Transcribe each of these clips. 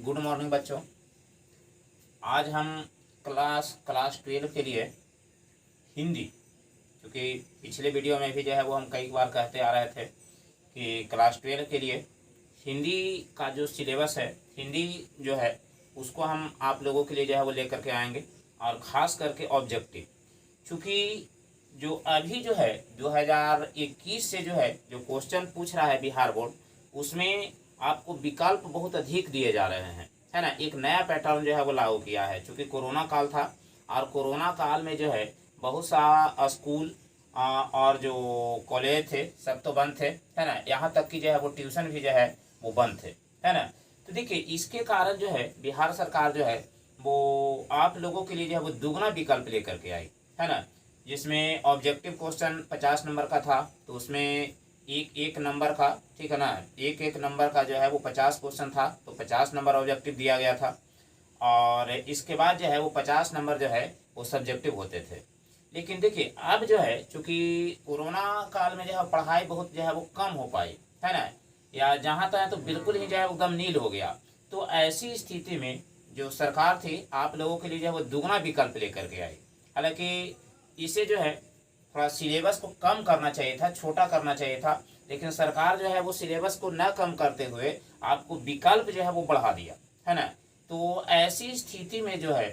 Good morning बच्चों। आज हम क्लास 12 के लिए हिंदी, क्योंकि पिछले वीडियो में भी जो है वो हम कई बार कहते आ रहे थे कि क्लास 12 के लिए हिंदी का जो सिलेबस है, हिंदी जो है उसको हम आप लोगों के लिए जो है वो लेकर के आएंगे, और ख़ास करके ऑब्जेक्टिव। चूँकि जो अभी जो है 2021 से जो है जो क्वेश्चन पूछ रहा है बिहार बोर्ड, उसमें आपको विकल्प बहुत अधिक दिए जा रहे हैं, है ना। एक नया पैटर्न जो है वो लागू किया है, चूँकि कोरोना काल था और कोरोना काल में जो है बहुत सा स्कूल और जो कॉलेज थे सब तो बंद थे, है ना। यहाँ तक कि जो है वो ट्यूशन भी जो है वो बंद थे, है ना। तो देखिए इसके कारण जो है बिहार सरकार जो है वो आप लोगों के लिए जो है वो दुगना विकल्प लेकर के आई, है ना। जिसमें ऑब्जेक्टिव क्वेश्चन 50 नंबर का था, तो उसमें एक नंबर का, ठीक है ना, एक नंबर का जो है वो 50 क्वेश्चन था, तो 50 नंबर ऑब्जेक्टिव दिया गया था। और इसके बाद जो है वो 50 नंबर जो है वो सब्जेक्टिव होते थे। लेकिन देखिए अब जो है चूँकि कोरोना काल में जो है पढ़ाई बहुत जो है वो कम हो पाई, है ना, या जहाँ तक तो बिल्कुल ही जो है एकदम नील हो गया। तो ऐसी स्थिति में जो सरकार थी आप लोगों के लिए जो है वो दुगना विकल्प लेकर के आई। हालांकि इसे जो है थोड़ा सिलेबस को कम करना चाहिए था, छोटा करना चाहिए था, लेकिन सरकार जो है वो सिलेबस को न कम करते हुए आपको विकल्प जो है वो बढ़ा दिया, है ना। तो ऐसी स्थिति में जो है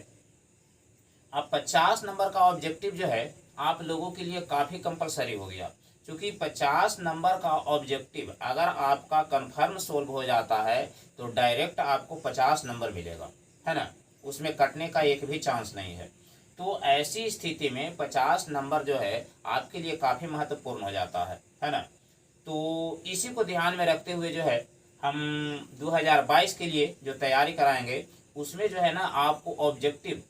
अब 50 नंबर का ऑब्जेक्टिव जो है आप लोगों के लिए काफ़ी कंपलसरी हो गया, क्योंकि 50 नंबर का ऑब्जेक्टिव अगर आपका कंफर्म सोल्व हो जाता है तो डायरेक्ट आपको 50 नंबर मिलेगा, है ना। उसमें कटने का एक भी चांस नहीं है। तो ऐसी स्थिति में 50 नंबर जो है आपके लिए काफ़ी महत्वपूर्ण हो जाता है ना। तो इसी को ध्यान में रखते हुए जो है हम 2022 के लिए जो तैयारी कराएंगे उसमें जो है ना आपको ऑब्जेक्टिव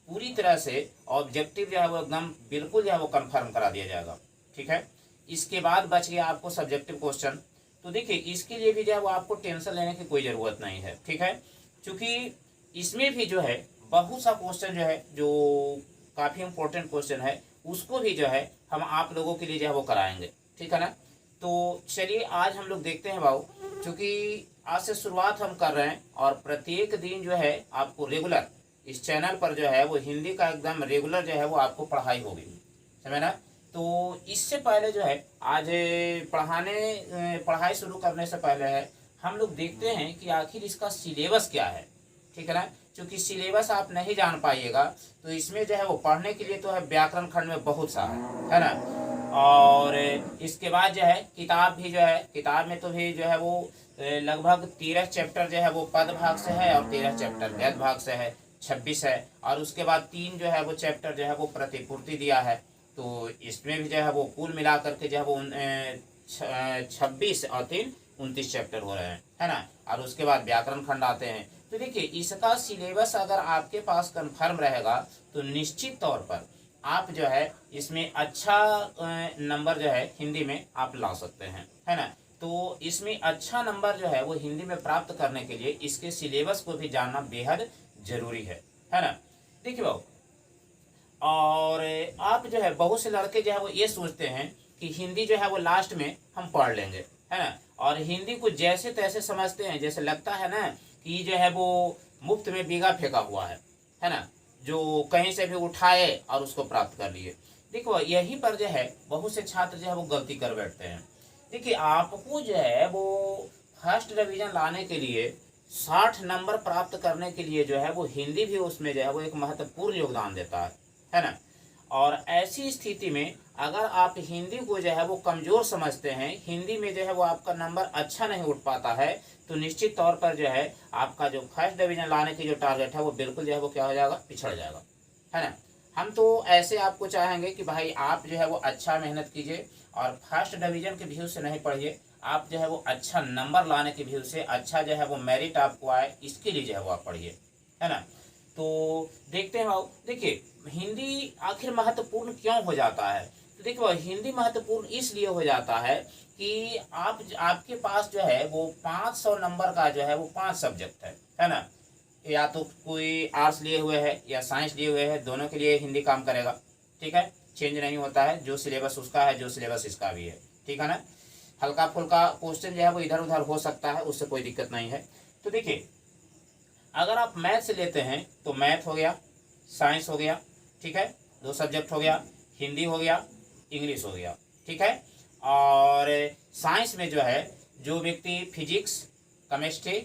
पूरी तरह से ऑब्जेक्टिव जो है वो एकदम बिल्कुल जो है वो कंफर्म करा दिया जाएगा, ठीक है। इसके बाद बच गया आपको सब्जेक्टिव क्वेश्चन। तो देखिए इसके लिए भी जो है वो आपको टेंशन लेने की कोई ज़रूरत नहीं है, ठीक है, क्योंकि इसमें भी जो है बहुत सा क्वेश्चन जो है जो काफ़ी इंपॉर्टेंट क्वेश्चन है उसको भी जो है हम आप लोगों के लिए जो है वो कराएंगे, ठीक है ना। तो चलिए आज हम लोग देखते हैं भाऊ, क्योंकि आज से शुरुआत हम कर रहे हैं और प्रत्येक दिन जो है आपको रेगुलर इस चैनल पर जो है वो हिंदी का एकदम रेगुलर जो है वो आपको पढ़ाई होगी, समझ ना। तो इससे पहले जो है आज पढ़ाई शुरू करने से पहले है हम लोग देखते हैं कि आखिर इसका सिलेबस क्या है, ठीक है ना। क्योंकि सिलेबस आप नहीं जान पाइएगा तो इसमें जो है वो पढ़ने के लिए तो है व्याकरण खंड में बहुत सा है ना। और इसके बाद जो है किताब भी जो है किताब में तो भी जो है वो लगभग 13 चैप्टर जो है वो पद भाग से है और 13 चैप्टर गद्य भाग से है, 26 है। और उसके बाद 3 जो है वो चैप्टर जो है वो प्रतिपूर्ति दिया है, तो इसमें भी जो है वो कुल मिला करके जो है वो 26 और 3 29 चैप्टर हो रहे हैं, है ना। और उसके बाद व्याकरण खंड आते हैं। तो देखिए इसका सिलेबस अगर आपके पास कंफर्म रहेगा तो निश्चित तौर पर आप जो है इसमें अच्छा नंबर जो है हिंदी में आप ला सकते हैं, है ना। तो इसमें अच्छा नंबर जो है वो हिंदी में प्राप्त करने के लिए इसके सिलेबस को भी जानना बेहद जरूरी है ना। देखिए बाबू, और आप जो है बहुत से लड़के जो है वो ये सोचते हैं कि हिंदी जो है वो लास्ट में हम पढ़ लेंगे, है ना। और हिंदी को जैसे तैसे समझते हैं, जैसे लगता है ना कि जो है वो मुफ्त में बीघा फेंका हुआ है ना, जो कहीं से भी उठाए और उसको प्राप्त कर लिए। देखो यहीं पर जो है बहुत से छात्र जो है वो गलती कर बैठते हैं। देखिए आपको जो है वो फर्स्ट डिवीजन लाने के लिए 60 नंबर प्राप्त करने के लिए जो है वो हिंदी भी उसमें जो है वो एक महत्वपूर्ण योगदान देता है ना। और ऐसी स्थिति में अगर आप हिंदी को जो है वो कमज़ोर समझते हैं, हिंदी में जो है वो आपका नंबर अच्छा नहीं उठ पाता है, तो निश्चित तौर पर जो है आपका जो फर्स्ट डिवीजन लाने की जो टारगेट है वो बिल्कुल जो है वो क्या हो जाएगा, पिछड़ जाएगा, है ना। हम तो ऐसे आपको चाहेंगे कि भाई आप जो है वो अच्छा मेहनत कीजिए और फर्स्ट डिवीजन के व्यू से नहीं पढ़िए, आप जो है वो अच्छा नंबर लाने के व्यू से, अच्छा जो है वो मेरिट आपको आए इसके लिए जो है वो आप पढ़िए, है ना। तो देखते हैं भाव, देखिए हिंदी आखिर महत्वपूर्ण क्यों हो जाता है। तो देखो हिंदी महत्वपूर्ण इसलिए हो जाता है कि आपके पास जो है वो 500 नंबर का जो है वो 5 सब्जेक्ट है ना। या तो कोई आर्ट्स लिए हुए है या साइंस लिए हुए है, दोनों के लिए हिंदी काम करेगा, ठीक है। चेंज नहीं होता है, जो सिलेबस उसका है जो सिलेबस इसका भी है, ठीक है ना। हल्का फुल्का क्वेश्चन जो है वो इधर उधर हो सकता है, उससे कोई दिक्कत नहीं है। तो देखिए अगर आप मैथ से लेते हैं तो मैथ हो गया, साइंस हो गया, ठीक है, 2 सब्जेक्ट हो गया, हिंदी हो गया, इंग्लिश हो गया, ठीक है। और साइंस में जो है जो व्यक्ति फिजिक्स, केमिस्ट्री,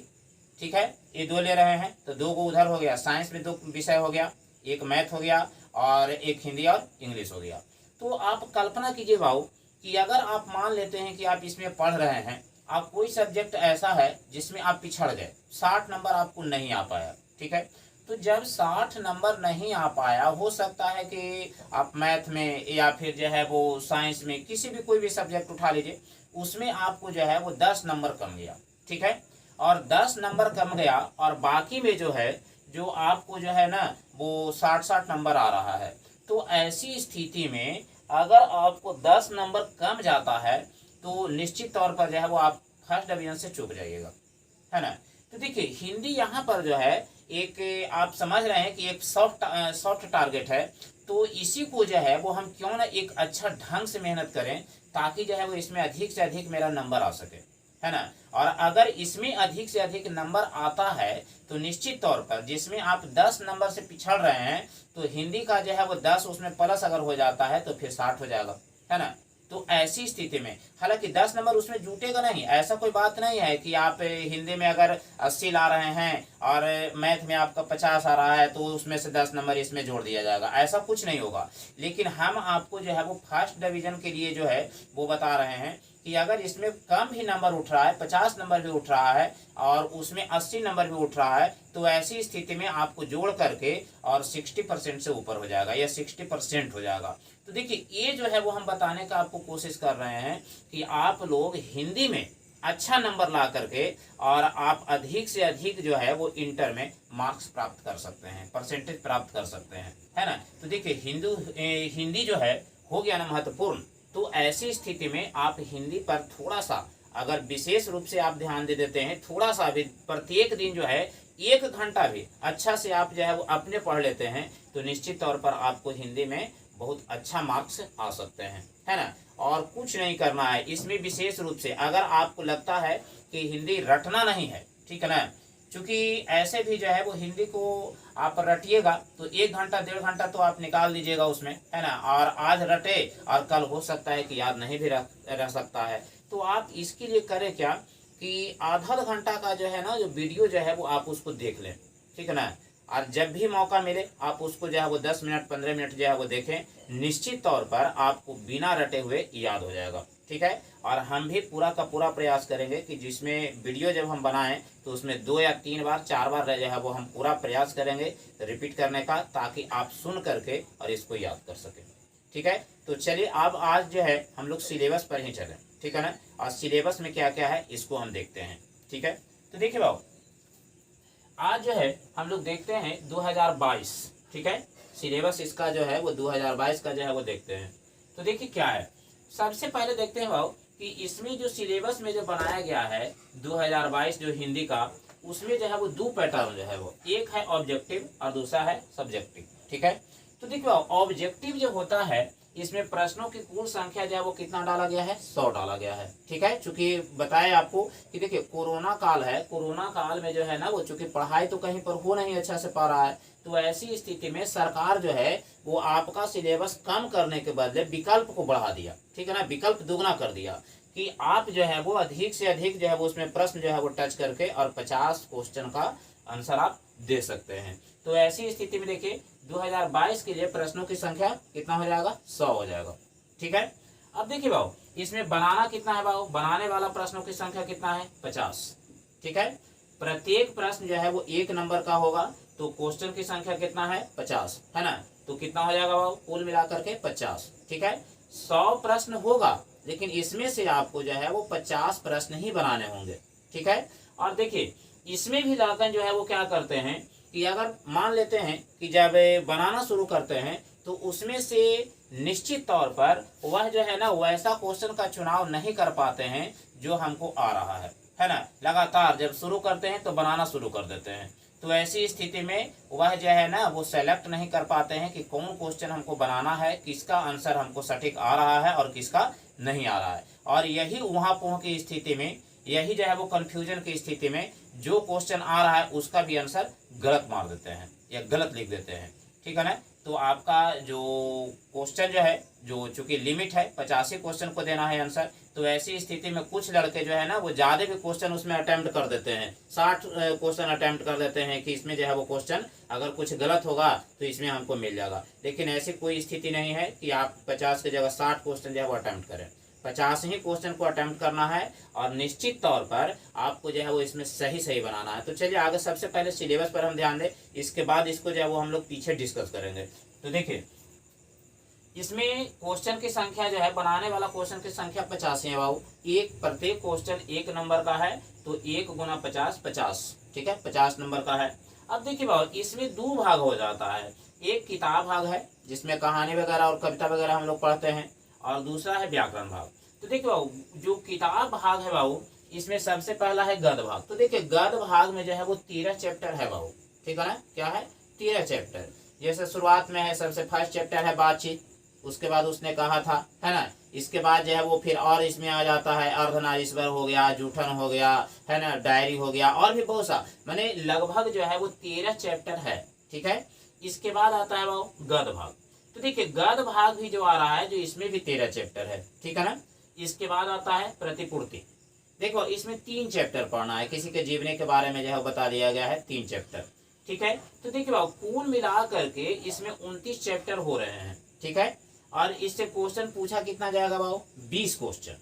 ठीक है, ये 2 ले रहे हैं तो 2 को उधर हो गया, साइंस में 2 विषय हो गया, एक मैथ हो गया और एक हिंदी और इंग्लिश हो गया। तो आप कल्पना कीजिए भाऊ कि अगर आप मान लेते हैं कि आप इसमें पढ़ रहे हैं, आप कोई सब्जेक्ट ऐसा है जिसमें आप पिछड़ गए, 60 नंबर आपको नहीं आ पाया, ठीक है। तो जब 60 नंबर नहीं आ पाया, हो सकता है कि आप मैथ में या फिर जो है वो साइंस में किसी भी कोई भी सब्जेक्ट उठा लीजिए, उसमें आपको जो है वो 10 नंबर कम गया, ठीक है। और 10 नंबर कम गया और बाकी में जो है जो आपको जो है ना वो 60 नंबर आ रहा है। तो ऐसी स्थिति में अगर आपको 10 नंबर कम जाता है तो निश्चित तौर पर जो है वो आप फर्स्ट डिवीजन से चूक जाइएगा, है ना। तो देखिए हिंदी यहाँ पर जो है एक आप समझ रहे हैं कि एक सॉफ्ट टारगेट है, तो इसी को जो है वो हम क्यों ना एक अच्छा ढंग से मेहनत करें ताकि जो है वो इसमें अधिक से अधिक मेरा नंबर आ सके, है ना। और अगर इसमें अधिक से अधिक नंबर आता है तो निश्चित तौर पर जिसमें आप 10 नंबर से पिछड़ रहे हैं तो हिंदी का जो है वो 10 उसमें प्लस अगर हो जाता है तो फिर 60 हो जाएगा, है ना। तो ऐसी स्थिति में हालांकि 10 नंबर उसमें जुटेगा नहीं, ऐसा कोई बात नहीं है कि आप हिंदी में अगर 80 ला रहे हैं और मैथ में आपका 50 आ रहा है तो उसमें से 10 नंबर इसमें जोड़ दिया जाएगा, ऐसा कुछ नहीं होगा। लेकिन हम आपको जो है वो फर्स्ट डिवीजन के लिए जो है वो बता रहे हैं कि अगर इसमें कम भी नंबर उठ रहा है, 50 नंबर भी उठ रहा है और उसमें 80 नंबर भी उठ रहा है, तो ऐसी स्थिति में आपको जोड़ करके और 60% से ऊपर हो जाएगा या 60% हो जाएगा। तो देखिए ये जो है वो हम बताने का आपको कोशिश कर रहे हैं कि आप लोग हिंदी में अच्छा नंबर ला करके और आप अधिक से अधिक जो है वो इंटर में मार्क्स प्राप्त कर सकते हैं, परसेंटेज प्राप्त कर सकते हैं, है ना। तो देखिए हिंदी जो है हो गया ना महत्वपूर्ण। तो ऐसी स्थिति में आप हिंदी पर थोड़ा सा अगर विशेष रूप से आप ध्यान दे देते हैं, थोड़ा सा भी प्रत्येक दिन जो है 1 घंटा भी अच्छा से आप जो है वो अपने पढ़ लेते हैं तो निश्चित तौर पर आपको हिंदी में बहुत अच्छा मार्क्स आ सकते हैं, है ना। और कुछ नहीं करना है इसमें विशेष रूप से। अगर आपको लगता है कि हिंदी रटना नहीं है, ठीक है ना, क्योंकि ऐसे भी जो है वो हिंदी को आप रटिएगा तो 1 घंटा 1.5 घंटा तो आप निकाल दीजिएगा उसमें, है ना। और आज रटे और कल हो सकता है कि याद नहीं भी रह सकता है। तो आप इसके लिए करें क्या कि आधा घंटा का जो है ना जो वीडियो जो है वो आप उसको देख लें, ठीक है ना। और जब भी मौका मिले आप उसको जो है वो 10 मिनट 15 मिनट जो है वो देखें, निश्चित तौर पर आपको बिना रटे हुए याद हो जाएगा, ठीक है। और हम भी पूरा का पूरा प्रयास करेंगे कि जिसमें वीडियो जब हम बनाएं तो उसमें 2 या 3 बार 4 बार जो है वो हम पूरा प्रयास करेंगे रिपीट करने का, ताकि आप सुन करके और इसको याद कर सकें, ठीक है। तो चलिए अब आज जो है हम लोग सिलेबस पर ही चलें, ठीक है ना। और सिलेबस में क्या क्या है इसको हम देखते हैं, ठीक है। तो देखिए बाबू आज जो है हम लोग देखते हैं 2022, ठीक है। सिलेबस इसका जो है वो 2022 का जो है वो देखते हैं। तो देखिए क्या है, सबसे पहले देखते हैं बाबू कि इसमें जो सिलेबस में जो बनाया गया है 2022 जो हिंदी का, उसमें जो है वो 2 पैटर्न जो है वो, एक है ऑब्जेक्टिव और दूसरा है सब्जेक्टिव, ठीक है। तो देखिए ऑब्जेक्टिव जो होता है इसमें प्रश्नों की कुल संख्या जो है वो कितना डाला गया है, 100 डाला गया है, ठीक है। चूंकि बताया आपको कि देखिए कोरोना काल है, कोरोना काल में जो है ना वो चूंकि पढ़ाई तो कहीं पर हो नहीं अच्छा से पा रहा है, तो ऐसी स्थिति में सरकार जो है वो आपका सिलेबस कम करने के बदले विकल्प को बढ़ा दिया, ठीक है ना, विकल्प दुगना कर दिया कि आप जो है वो अधिक से अधिक जो है वो उसमें प्रश्न जो है वो टच करके और 50 क्वेश्चन का आंसर आप दे सकते हैं। तो ऐसी स्थिति में देखिए 2022 के लिए प्रश्नों की संख्या कितना हो जाएगा, 100 हो जाएगा, ठीक है। अब देखिए बाबू इसमें बनाना कितना है बाबू, बनाने वाला प्रश्नों की संख्या कितना है, 50, ठीक है। प्रत्येक प्रश्न जो है वो 1 नंबर का होगा तो क्वेश्चन की संख्या कितना है, 50, है ना। तो कितना हो जाएगा बाबू, कुल मिलाकर के 50, ठीक है। 100 प्रश्न होगा लेकिन इसमें से आपको जो है वो 50 प्रश्न ही बनाने होंगे, ठीक है। और देखिए इसमें भी लाकर जो है वो क्या करते हैं कि अगर मान लेते हैं कि जब बनाना शुरू करते हैं तो उसमें से निश्चित तौर पर वह जो है ना वैसा क्वेश्चन का चुनाव नहीं कर पाते हैं जो हमको आ रहा है ना। लगातार जब शुरू करते हैं तो बनाना शुरू कर देते हैं, तो ऐसी स्थिति में वह जो है ना वो सेलेक्ट नहीं कर पाते हैं कि कौन क्वेश्चन हमको बनाना है, किसका आंसर हमको सटीक आ रहा है और किसका नहीं आ रहा है। और यही वहाँ की स्थिति में यही जो है वो कंफ्यूजन की स्थिति में जो क्वेश्चन आ रहा है उसका भी आंसर गलत मार देते हैं या गलत लिख देते हैं, ठीक है ना। तो आपका जो क्वेश्चन जो है, जो चूंकि लिमिट है 85 क्वेश्चन को देना है आंसर, तो ऐसी स्थिति में कुछ लड़के जो है ना वो ज्यादा भी क्वेश्चन उसमें अटेम्प्ट कर देते हैं, 60 क्वेश्चन अटेम्प्ट कर देते हैं कि इसमें जो है वो क्वेश्चन अगर कुछ गलत होगा तो इसमें हमको मिल जाएगा। लेकिन ऐसी कोई स्थिति नहीं है कि आप 50 की जगह 60 क्वेश्चन जो है वो अटेम्प्ट करें। 50 ही क्वेश्चन को अटेम्प्ट करना है और निश्चित तौर पर आपको जो है वो इसमें सही सही बनाना है। तो चलिए आगे सबसे पहले सिलेबस पर हम ध्यान दें, इसके बाद इसको जो है वो हम लोग पीछे डिस्कस करेंगे। तो देखिए इसमें क्वेश्चन की संख्या जो है, बनाने वाला क्वेश्चन की संख्या 50 है बाबू। एक प्रत्येक क्वेश्चन 1 नंबर का है, तो 1 गुना 50 50, ठीक है, 50 नंबर का है। अब देखिए बाबू इसमें 2 भाग हो जाता है, एक किताब भाग है जिसमें कहानी वगैरह और कविता वगैरह हम लोग पढ़ते हैं, और दूसरा है व्याकरण भाग। तो देखिए बाबू जो किताब भाग है बाबू, इसमें सबसे पहला है गद्य भाग। तो देखिए गद्य भाग में जो है वो 13 चैप्टर है बाबू, ठीक है ना, क्या है 13 चैप्टर। जैसे शुरुआत में है सबसे फर्स्ट चैप्टर है बातचीत, उसके बाद उसने कहा था, है ना, इसके बाद जो है वो फिर और इसमें आ जाता है अर्धनारीश्वर हो गया, जूठन हो गया, है ना, डायरी हो गया, और भी बहुत सा, माने लगभग जो है वो 13 चैप्टर है, ठीक है। इसके बाद आता है वो गद्य भाग। तो देखिए गद्य भाग भी जो आ रहा है, जो इसमें भी 13 चैप्टर है, ठीक है ना। इसके बाद आता है प्रतिपूर्ति। देखो इसमें 3 चैप्टर पढ़ना है, किसी के जीवनी के बारे में जो है बता दिया गया है 3 चैप्टर, ठीक है। तो देखिए बाबू कुल मिला करके इसमें 29 चैप्टर हो रहे हैं, ठीक है। और इससे क्वेश्चन पूछा कितना जाएगा बाबू, 20 क्वेश्चन,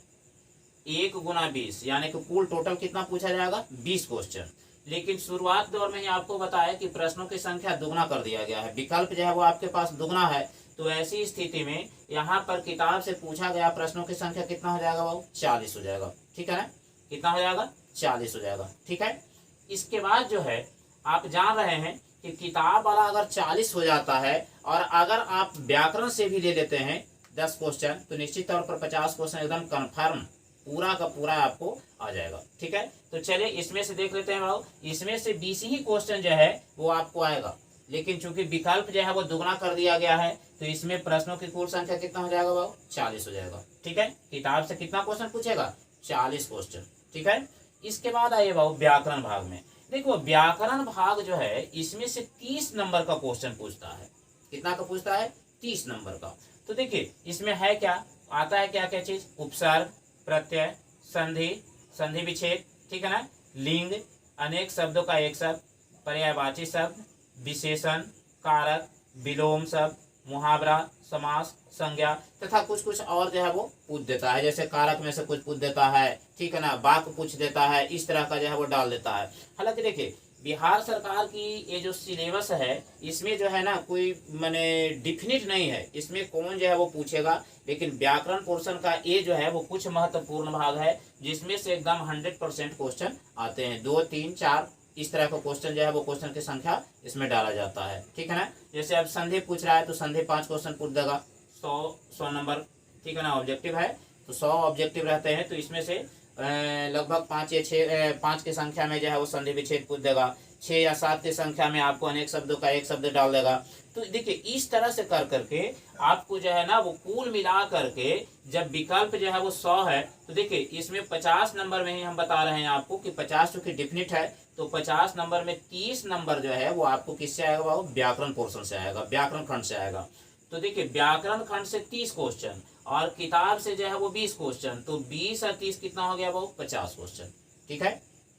1 गुना 20, यानी कि कुल टोटल कितना पूछा जाएगा, 20 क्वेश्चन। लेकिन शुरुआत दौर में ही आपको बताया कि प्रश्नों की संख्या दुगना कर दिया गया है, विकल्प जो है वो आपके पास दुगना है। तो ऐसी स्थिति में यहाँ पर किताब से पूछा गया प्रश्नों की संख्या कितना हो जाएगा बाबू, 40 हो जाएगा, ठीक है ना, कितना हो जाएगा, 40 हो जाएगा, ठीक है। इसके बाद जो है आप जान रहे हैं कि किताब वाला अगर 40 हो जाता है, और अगर आप व्याकरण से भी ले लेते हैं 10 क्वेश्चन, तो निश्चित तौर पर 50 क्वेश्चन एकदम कन्फर्म पूरा का पूरा आपको आ जाएगा, ठीक है। तो चलिए इसमें से देख लेते हैं बाबू, इसमें से 20 ही क्वेश्चन जो है वो आपको आएगा, लेकिन चूंकि विकल्प जो है वो दुगना कर दिया गया है, तो इसमें प्रश्नों की कुल संख्या कितना हो जाएगा बाबू, 40 हो जाएगा, ठीक है। किताब से कितना क्वेश्चन पूछेगा, 40 क्वेश्चन, ठीक है। इसके बाद आइए बाबू व्याकरण भाग में। देखो व्याकरण भाग जो है इसमें से 30 नंबर का क्वेश्चन पूछता है, कितना का पूछता है, 30 नंबर का। तो देखिए इसमें है क्या, आता है क्या क्या चीज, उपसर्ग, प्रत्यय, संधि, संधि विच्छेद, ठीक है ना, लिंग, अनेक शब्दों का एक शब्द, पर्यायवाची शब्द, विशेषण, कारक, विलोम शब्द, मुहावरा, समास, संज्ञा, तथा कुछ कुछ और जो है वो पूछ देता है, जैसे कारक में से कुछ पूछ देता है, ठीक है ना, वाक्य पूछ देता है, इस तरह का जो है वो डाल देता है। हालांकि देखिए बिहार सरकार की ये जो सिलेबस है, इसमें जो है ना कोई माने डिफिनिट नहीं है इसमें कौन जो है वो पूछेगा, लेकिन व्याकरण पोर्शन का ये जो है वो कुछ महत्वपूर्ण भाग है, जिसमें से एकदम 100% क्वेश्चन आते हैं, 2 3 4 इस तरह का क्वेश्चन जो है वो क्वेश्चन की संख्या इसमें डाला जाता है, ठीक है ना। जैसे अब संधि पूछ रहा है तो संधि 5 क्वेश्चन पूछ देगा, 100 नंबर, ठीक है ना, ऑब्जेक्टिव है तो 100 ऑब्जेक्टिव रहते हैं, तो इसमें से लगभग 5 या 6 5 की संख्या में जो है वो संधि विच्छेद पूछ देगा, 6 या 7 की संख्या में आपको अनेक शब्दों का एक शब्द डाल देगा। तो देखिए इस तरह से कर करके आपको जो है ना वो कुल मिला करके जब विकल्प जो है वो 100 है, तो देखिए इसमें 50 नंबर में ही हम बता रहे हैं आपको कि 50 चूंकि डिफिनिट है, तो 50 नंबर में 30 नंबर जो है वो आपको किससे आएगा, वो व्याकरण पोर्शन से आएगा, व्याकरण खंड से आएगा। तो देखिए व्याकरण खंड से 30 क्वेश्चन और किताब से जो है वो 20 क्वेश्चन, तो 20 और 30 कितना हो गया, वो 50 क्वेश्चन, ठीक है,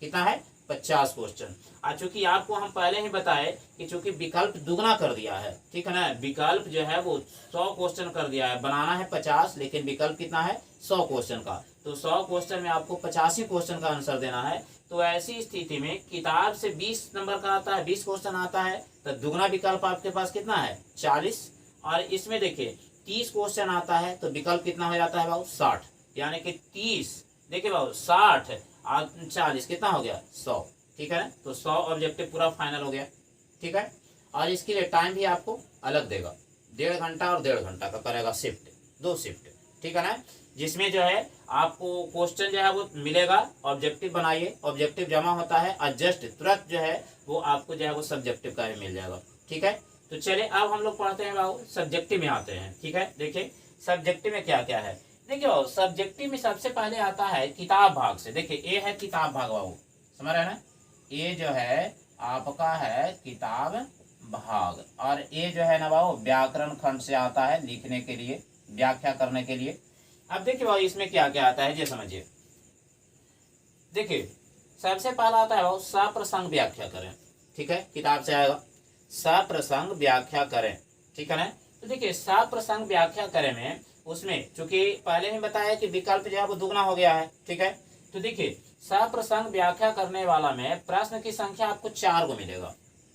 कितना है, 50 क्वेश्चन। और चूंकि आपको हम पहले ही बताए कि चूंकि विकल्प दुगना कर दिया है, ठीक है ना, विकल्प जो है वो 100 क्वेश्चन कर दिया है, बनाना है 50, लेकिन विकल्प कितना है, 100 क्वेश्चन का, तो 100 क्वेश्चन में आपको 85 क्वेश्चन का आंसर देना है। तो ऐसी स्थिति में किताब से 20 नंबर का आता है, 20 क्वेश्चन आता है, तो दुगना विकल्प आपके पास कितना है, 40, और इसमें देखिए 30 क्वेश्चन आता है, तो विकल्प कितना हो जाता है बाबू, 60, यानी कि 30, देखिए बाबू 60 और 40 कितना हो गया, 100, ठीक है ना। तो 100 ऑब्जेक्टिव पूरा फाइनल हो गया, ठीक है। और इसके लिए टाइम भी आपको अलग देगा, 1.5 घंटा और 1.5 घंटा का करेगा शिफ्ट, 2 शिफ्ट, ठीक है ना, जिसमें जो है आपको क्वेश्चन जो है वो मिलेगा, ऑब्जेक्टिव बनाइए, ऑब्जेक्टिव जमा होता है और जस्ट तुरंत जो है वो आपको जो है वो सब्जेक्टिव का भी मिल जाएगा, ठीक है। तो चलिए अब हम लोग पढ़ते हैं बाबू सब्जेक्टिव में आते हैं, ठीक है। देखिए सब्जेक्टिव में क्या क्या है, देखियो सब्जेक्टिव में सबसे पहले आता है किताब भाग से। देखिए ए है किताब भाग बाबू, समझ रहे हैं ना, ये जो है आपका है किताब भाग, और ये जो है ना बाबू व्याकरण खंड से आता है, लिखने के लिए, व्याख्या करने के लिए। अब देखिए बाबू इसमें क्या क्या आता है ये समझिए। देखिए सबसे पहला आता है बाबू सप्रसंग व्याख्या करें, ठीक है, किताब से आएगा सप्रसंग व्याख्या करें, ठीक है ना। तो देखिए सप्रसंग व्याख्या करें में उसमें चूंकि पहले ही बताया कि विकल्प जो है वो दुगना हो गया है, ठीक है। तो देखिए सप्रसंग व्याख्या करने वाला में प्रश्न की संख्या आपको 4 को मिलेगा।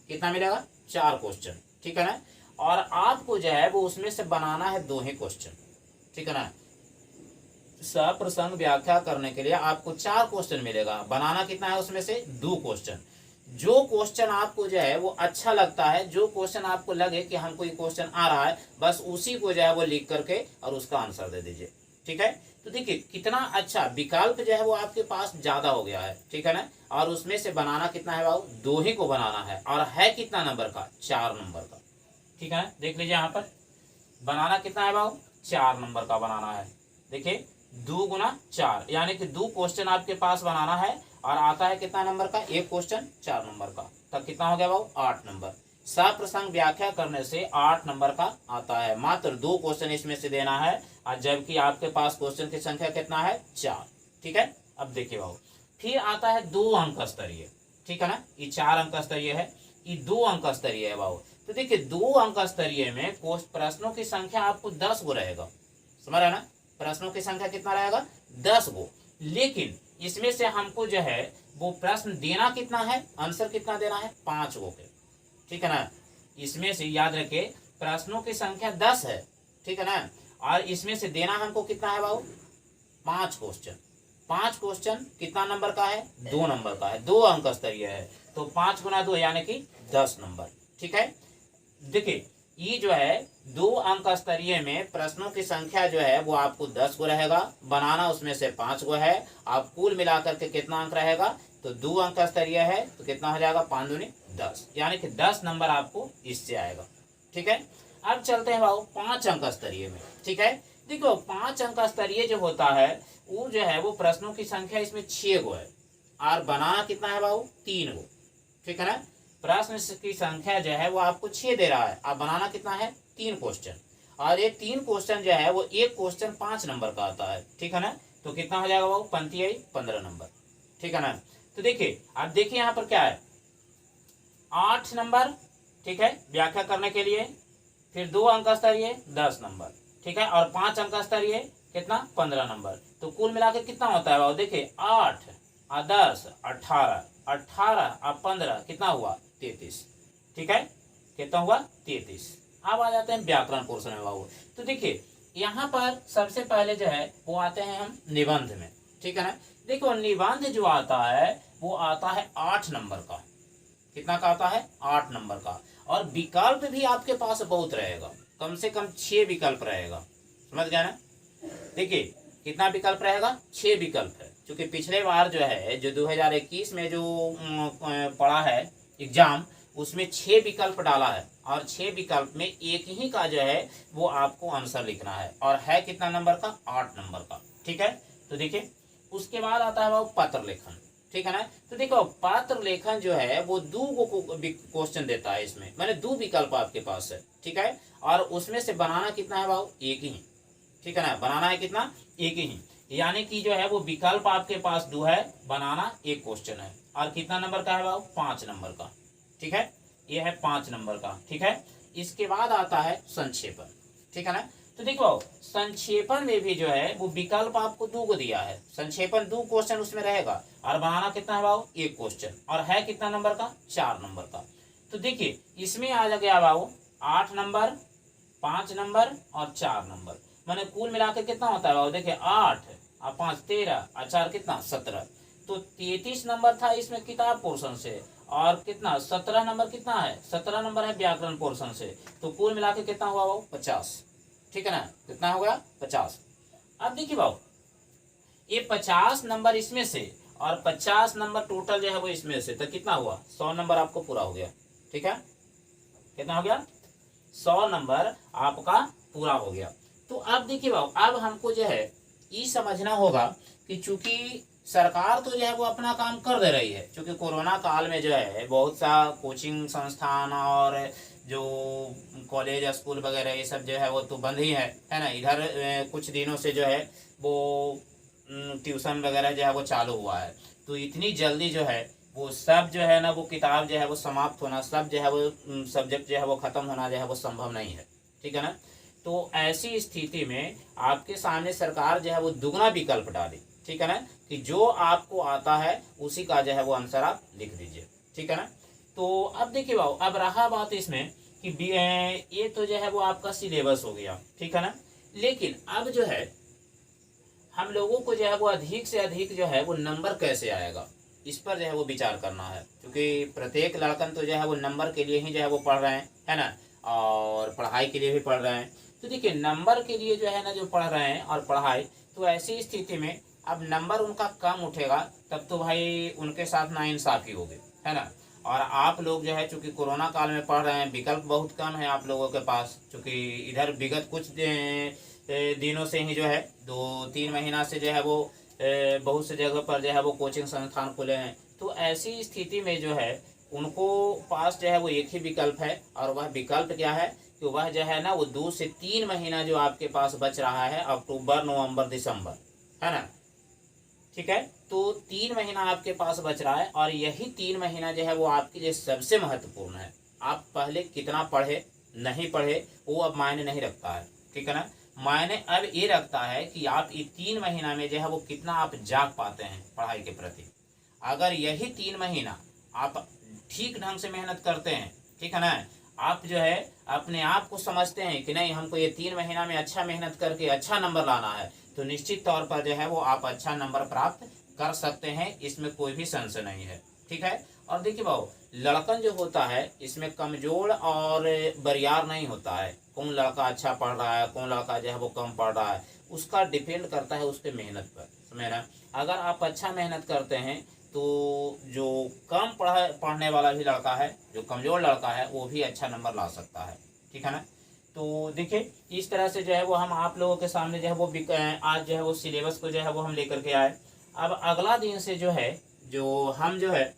कितना मिलेगा? 4 क्वेश्चन, ठीक है ना। और आपको जो है वो उसमें से बनाना है 2 ही क्वेश्चन, ठीक है ना। सप्रसंग व्याख्या करने के लिए आपको 4 क्वेश्चन मिलेगा, बनाना कितना है उसमें से 2 क्वेश्चन। जो क्वेश्चन आपको जो है वो अच्छा लगता है, जो क्वेश्चन आपको लगे कि हमको ये क्वेश्चन आ रहा है, बस उसी को जो है वो लिख करके और उसका आंसर दे दीजिए, ठीक है। तो देखिए कितना अच्छा विकल्प जो है वो आपके पास ज्यादा हो गया है, ठीक है ना। और उसमें से बनाना कितना है बाबू? 2 ही को बनाना है, और है कितना नंबर का? 4 नंबर का, ठीक है। देख लीजिए यहाँ पर बनाना कितना है बाबू? 4 नंबर का बनाना है। देखिए 2 गुना 4 यानी कि 2 क्वेश्चन आपके पास बनाना है, और आता है कितना नंबर का? 1 क्वेश्चन 4 नंबर का, तब कितना हो गया बाबू? 8 नंबर। सप्रसंग व्याख्या करने से 8 नंबर का आता है। मात्र 2 क्वेश्चन इसमें से देना है, और जबकि आपके पास क्वेश्चन की संख्या कितना है? 4, ठीक है। अब देखिए बाबू फिर आता है 2 अंक स्तरीय, ठीक है ना। ये 4 अंक स्तरीय है, ये 2 अंक स्तरीय है बाबू। तो देखिए 2 अंक स्तरीय में प्रश्नों की संख्या आपको 10 गो रहेगा, समझ रहे ना। प्रश्नों की संख्या कितना रहेगा? 10 गो। लेकिन इसमें से हमको जो है वो प्रश्न देना कितना है? आंसर कितना देना है? 5 गो के, ठीक है ना। इसमें से याद रखे प्रश्नों की संख्या 10 है, ठीक है ना। और इसमें से देना हमको कितना है बाबू? 5 क्वेश्चन। 5 क्वेश्चन कितना नंबर का है? 2 नंबर का है, 2 अंक स्तरीय है। तो 5 गुना 2 यानी कि 10 नंबर, ठीक है। देखिए ये जो है 2 अंक स्तरीय में प्रश्नों की संख्या जो है वो आपको 10 को रहेगा, बनाना उसमें से 5 को है। आप कुल मिलाकर के कितना अंक रहेगा? तो 2 अंक स्तरीय है तो कितना हो जाएगा? 5 दूनी 10, यानी कि 10 नंबर आपको इससे आएगा, ठीक है। अब चलते हैं बाबू 5 अंक स्तरीय में, ठीक है। देखो 5 अंक स्तरीय जो होता है वो जो है वो प्रश्नों की संख्या इसमें 6 गो है, और बनाना कितना है बाबू? 3 गो, ठीक है ना। प्रश्न की संख्या जो है वो आपको 6 दे रहा है, आप बनाना कितना है? 3 क्वेश्चन, और ये 3 क्वेश्चन जो है वो 1 क्वेश्चन 5 नंबर का आता है, ठीक है ना। तो कितना हो जाएगा बाबू? 15 नंबर, ठीक है ना। तो देखिए अब देखिए यहाँ पर क्या है, 8 नंबर, ठीक है, व्याख्या करने के लिए। फिर 2 अंक स्तरीय 10 नंबर, ठीक है, और 5 अंक स्तरीय कितना? 15 नंबर। तो कुल मिलाकर कितना होता है बाबू? देखिए 8 और 10 18, 18 और 15 कितना हुआ? 33, ठीक है, कितना हुआ? 33। अब आ जाते हैं व्याकरण पोर्शन में बाबू। तो देखिए यहाँ पर सबसे पहले जो है वो आते हैं हम निबंध में, ठीक है ना। देखो निबंध जो आता है वो आता है 8 नंबर का। कितना का आता है? 8 नंबर का। और विकल्प भी आपके पास बहुत रहेगा, कम से कम 6 विकल्प रहेगा, समझ गया ना। देखिए कितना विकल्प रहेगा? 6 विकल्प है। क्योंकि पिछले बार जो है जो 2021 में जो पढ़ा है एग्जाम, उसमें 6 विकल्प डाला है, और 6 विकल्प में एक ही का जो है वो आपको आंसर लिखना है, और है कितना नंबर का? 8 नंबर का, ठीक है। तो देखिए उसके बाद आता है वो पत्र लेखन, ठीक है ना। तो देखो पत्र लेखन जो है वो 2 क्वेश्चन देता है, इसमें मैंने 2 विकल्प आपके पास है, ठीक है। और उसमें से बनाना कितना है बाबू? 1 ही, ठीक है ना। बनाना है कितना? 1 ही, यानी कि जो है वो विकल्प आपके पास 2 है, बनाना 1 क्वेश्चन है, और कितना नंबर का है बाबू? 5 नंबर का, ठीक है। ये है 5 नंबर का, ठीक है। इसके बाद आता है संक्षेपण, ठीक है ना। तो देखो संक्षेपण में भी जो है वो विकल्प आपको 2 को दिया है। संक्षेपण 2 क्वेश्चन उसमें रहेगा, और बनाना कितना है बाबू? 1 क्वेश्चन, और है कितना नंबर का? 4 नंबर का। तो देखिए इसमें आ गया बाबू 8 नंबर, 5 नंबर और 4 नंबर, मैंने कुल मिलाकर कितना होता है बाबू? देखिए 8 और 5 13 और 4 कितना? 17। तो 33 नंबर था इसमें किताब पोर्शन से, और कितना? 17 नंबर कितना है? 17 नंबर है व्याकरण पोर्शन से। तो कुल मिलाकर कितना हुआ बाबू? 50, ठीक है ना। कितना हो गया? 50। अब देखिए बाबू ये 50 नंबर इसमें से और 50 नंबर टोटल जो है वो इसमें से, तो कितना हुआ? 100 नंबर आपको पूरा हो गया, ठीक है। कितना हो गया? 100 नंबर आपका पूरा हो गया। तो अब देखिए बाबू अब हमको जो है ये समझना होगा कि चूंकि सरकार तो जो है वो अपना काम कर दे रही है, क्योंकि कोरोना काल में जो है बहुत सा कोचिंग संस्थान और जो कॉलेज स्कूल वगैरह ये सब जो है वो तो बंद ही है ना। इधर कुछ दिनों से जो है वो ट्यूशन वगैरह जो है वो चालू हुआ है। तो इतनी जल्दी जो है वो सब जो है ना वो किताब जो है वो समाप्त होना, सब जो है वो सब्जेक्ट जो है वो ख़त्म होना जो है वो संभव नहीं है, ठीक है ना। तो ऐसी स्थिति में आपके सामने सरकार जो है वो दुगना विकल्प डाली, ठीक है ना, कि जो आपको आता है उसी का जो है वो आंसर आप लिख दीजिए, ठीक है ना। तो अब देखिए बाबू, अब रहा बात इसमें कि ये तो जो है वो आपका सिलेबस हो गया, ठीक है ना। लेकिन अब जो है हम लोगों को जो है वो अधिक से अधिक जो है वो नंबर कैसे आएगा, इस पर जो है वो विचार करना है, क्योंकि प्रत्येक लड़कन तो जो है वो नंबर के लिए ही जो है वो पढ़ रहे हैं, है ना, और पढ़ाई के लिए भी पढ़ रहे हैं। तो देखिए नंबर के लिए जो है ना जो पढ़ रहे हैं और पढ़ाई, तो ऐसी स्थिति में अब नंबर उनका कम उठेगा तब तो भाई उनके साथ नाइंसाफी होगी, है ना। और आप लोग जो है चूंकि कोरोना काल में पढ़ रहे हैं, विकल्प बहुत कम है आप लोगों के पास, चूंकि इधर विगत कुछ दिनों से ही जो है 2-3 महीना से जो है वो बहुत से जगह पर जो है वो कोचिंग संस्थान खुले हैं। तो ऐसी स्थिति में जो है उनको पास जो है वो एक ही विकल्प है, और वह विकल्प क्या है कि वह जो है ना वो 2 से 3 महीना जो आपके पास बच रहा है, अक्टूबर नवंबर दिसंबर, है ना, ठीक है। तो 3 महीना आपके पास बच रहा है, और यही 3 महीना जो है वो आपके लिए सबसे महत्वपूर्ण है। आप पहले कितना पढ़े नहीं पढ़े वो अब मायने नहीं रखता है, ठीक है ना। मायने अब ये रखता है कि आप ये 3 महीना में जो है वो कितना आप जाग पाते हैं पढ़ाई के प्रति। अगर यही 3 महीना आप ठीक ढंग से मेहनत करते हैं, ठीक है ना, आप जो है अपने आप को समझते हैं कि नहीं हमको ये 3 महीना में अच्छा मेहनत करके अच्छा नंबर लाना है, तो निश्चित तौर पर जो है वो आप अच्छा नंबर प्राप्त कर सकते हैं, इसमें कोई भी संशय नहीं है, ठीक है। और देखिए बाबू, लड़कन जो होता है इसमें कमजोर और बरियार नहीं होता है, कौन लड़का अच्छा पढ़ रहा है कौन लड़का जो है वो कम पढ़ रहा है, उसका डिपेंड करता है उसके मेहनत पर, समझना। अगर आप अच्छा मेहनत करते हैं तो जो कम पढ़ने वाला भी लड़का है, जो कमज़ोर लड़का है, वो भी अच्छा नंबर ला सकता है, ठीक है ना। तो देखिए इस तरह से जो है वो हम आप लोगों के सामने जो है वो आज जो है वो सिलेबस को जो है वो हम लेकर के आए। अब अगला दिन से जो है जो हम जो है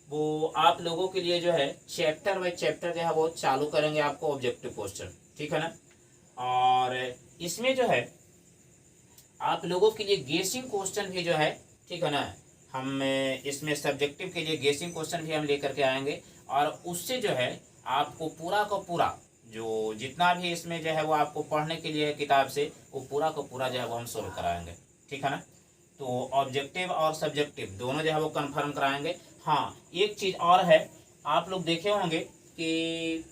वो आप लोगों के लिए जो है चैप्टर बाई चैप्टर जो है वो चालू करेंगे, आपको ऑब्जेक्टिव क्वेश्चन, ठीक है ना। और इसमें जो है आप लोगों के लिए गेसिंग क्वेश्चन भी जो है, ठीक है ना, हम इसमें सब्जेक्टिव के लिए गेसिंग क्वेश्चन भी हम लेकर के आएंगे, और उससे जो है आपको पूरा का पूरा जो जितना भी इसमें जो है वो आपको पढ़ने के लिए है किताब से, वो पूरा का पूरा जो है वो हम सोल्व कराएंगे, ठीक है ना। तो ऑब्जेक्टिव और सब्जेक्टिव दोनों जो है वो कंफर्म कराएंगे। हाँ, एक चीज़ और है, आप लोग देखे होंगे कि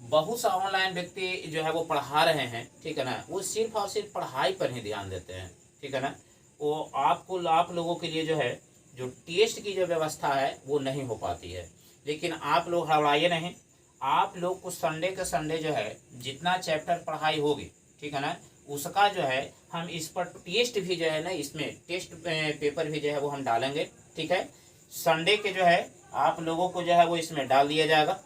बहुत सा ऑनलाइन व्यक्ति जो है वो पढ़ा रहे हैं, ठीक है ना, वो सिर्फ और सिर्फ पढ़ाई पर ही ध्यान देते हैं, ठीक है ना। वो आप लोगों के लिए जो है जो टेस्ट की जो व्यवस्था है वो नहीं हो पाती है। लेकिन आप लोग घबराइए नहीं, आप लोग को संडे के संडे जो है जितना चैप्टर पढ़ाई होगी, ठीक है ना, उसका जो है हम इस पर टेस्ट भी जो है ना, इसमें टेस्ट पेपर भी जो है वो हम डालेंगे, ठीक है। संडे के जो है आप लोगों को जो है वो इसमें डाल दिया जाएगा,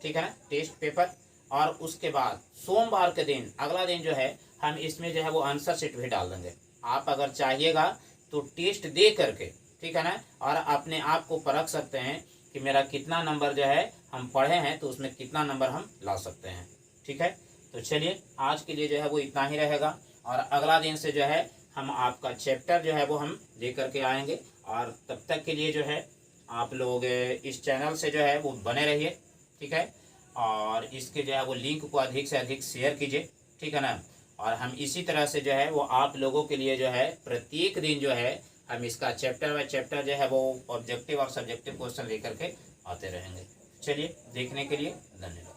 ठीक है ना, टेस्ट पेपर। और उसके बाद सोमवार के दिन अगला दिन जो है हम इसमें जो है वो आंसर शीट भी डाल देंगे। आप अगर चाहिएगा तो टेस्ट दे करके, ठीक है ना, और अपने आप को परख सकते हैं कि मेरा कितना नंबर जो है हम पढ़े हैं तो उसमें कितना नंबर हम ला सकते हैं, ठीक है। तो चलिए आज के लिए जो है वो इतना ही रहेगा, और अगला दिन से जो है हम आपका चैप्टर जो है वो हम ले करके आएंगे। और तब तक के लिए जो है आप लोग इस चैनल से जो है वो बने रहिए, ठीक है, और इसके जो है वो लिंक को अधिक से अधिक शेयर कीजिए, ठीक है ना। और हम इसी तरह से जो है वो आप लोगों के लिए जो है प्रत्येक दिन जो है हम इसका चैप्टर बाय चैप्टर जो है वो ऑब्जेक्टिव और सब्जेक्टिव क्वेश्चन लेकर के आते रहेंगे। चलिए, देखने के लिए धन्यवाद।